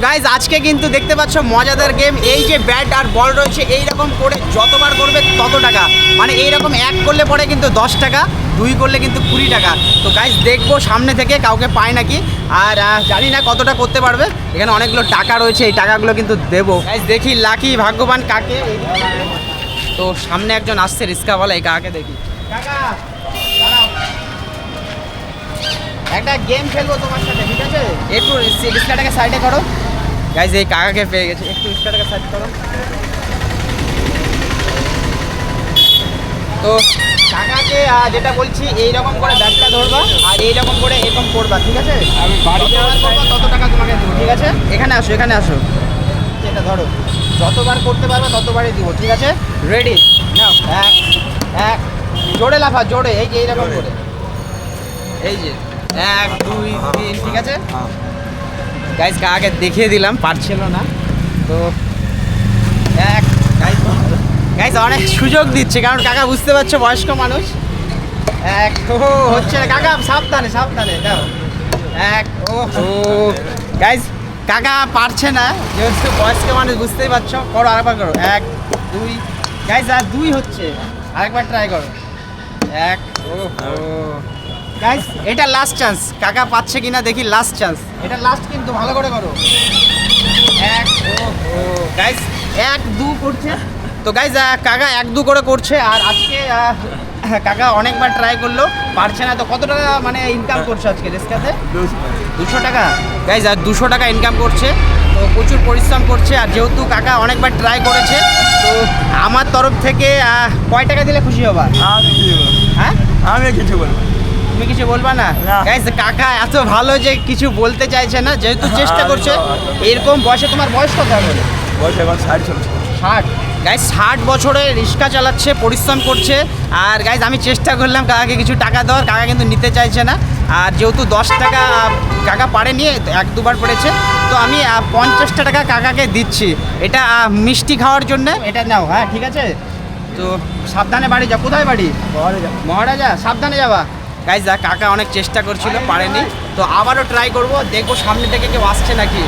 Guys আজকে কিন্তু দেখতে পাচ্ছ মজাদার গেম। এই যে ব্যাট আর বল রয়েছে এইরকম করে যতবার করবে তত টাকা, মানে এইরকম এক করলে পরে কিন্তু 10 টাকা, 2 করলে কিন্তু 20 টাকা। তো গাইজ দেখবো সামনে থেকে কাউকে পায় নাকি, আর জানি না কতটা করতে পারবে। এখানে অনেকগুলো টাকা রয়েছে, এই টাকাগুলো কিন্তু দেবো। গাইজ দেখি লাকি ভাগ্যবান কাকে। তো সামনে একজন আসছে রিস্কাওয়ালা, এই কাকে দেখি। কাকা দাঁড়াও, একটা গেম খেলবো তোমার সাথে, ঠিক আছে? একটু রিস্কাটাকে সাইডে করো। গাইজ এই কাকাকে পেয়ে গেছে, একটু রিস্কাটাকে সাইড করো। তো কাকাকে যেটা বলছি এইরকম করে ব্যাগটা ধরবা আর এইরকম করে এরকম করবা, ঠিক আছে? আমি বাড়ি যাওয়ার করবো তত টাকা তোমাকে দেবো, ঠিক আছে? এখানে আসো, এখানে আসো, এটা ধরো। যতবার করতে পারবে ততবারই দিব, ঠিক আছে? রেডি নাও। এক এক জোরে লাফা, জোরে, এই যে এইরকম করে, এই যে 1 2 3, ঠিক আছে? গাইজ কাকাকে দেখিয়ে দিলাম, পারছিল না। তো এক গাইজ অনেক সুযোগ দিচ্ছে, কারণ কাকা বুঝতে পারছো বয়স্ক মানুষ। এক ও হচ্ছে না কাকা, সাবধানে সাবধানে দাও। এক ও গাইজ কাকা পারছে না, যেহেতু বয়স্ক মানুষ বুঝতেই পারছো। করো, আরেকবার করো। 1 2 গাইজ আর 2 হচ্ছে, আরেকবার ট্রাই করো। এক ও গাইস এটা লাস্ট চান্স, কাকা পাচ্ছে কিনা দেখি। লাস্ট চান্স, এটা লাস্ট কিন্তু, ভালো করে করো। এক ও গাইস 1 2 করছে। তো গাইস কাকা 1 2 করে করছে, আর আজকে কাকা অনেকবার ট্রাই করলো, পারছে না। তো কত টাকা মানে ইনকাম করছে আজকে রেস্কাতে? 200 টাকা। গাইস আর 200 টাকা ইনকাম করছে, তো প্রচুর পরিশ্রম করছে। আর যেহেতু কাকা অনেকবার ট্রাই করেছে, তো আমার তরফ থেকে কয় টাকা দিলে খুশি হবা? হ্যাঁ আমি কিছু বলবো। তুমি কিছু বলবা না? গাইস কাকা এত ভালো যে কিছু বলতে চাইছে না, যেহেতু চেষ্টা করছে। এরকম বয়সে, তোমার বয়স কত হবে? বয়স এখন 60 চলছে। 60। গাইস 60 বছরে রিক্সা চালাচ্ছে, পরিশ্রম করছে। আর গাইস আমি চেষ্টা করলাম কাকাকে কিছু টাকা দেওয়ার, কাকা কিন্তু নিতে চাইছে না। আর যেহেতু 10 টাকা কাকা পারেনি, 1 2 বার পড়েছে, তো আমি 50 টাকা কাকাকে দিচ্ছি। এটা মিষ্টি খাওয়ার জন্য, এটা নাও। হ্যাঁ ঠিক আছে, তো সাবধানে বাড়ি যা। কোথায় বাড়ি? মহারাজা, সাবধানে যাবা। গাইজ কাকা অনেক চেষ্টা করছিল, পারেনি। তো আবারও ট্রাই করবো, দেখবো সামনে থেকে কেউ আসছে নাকি।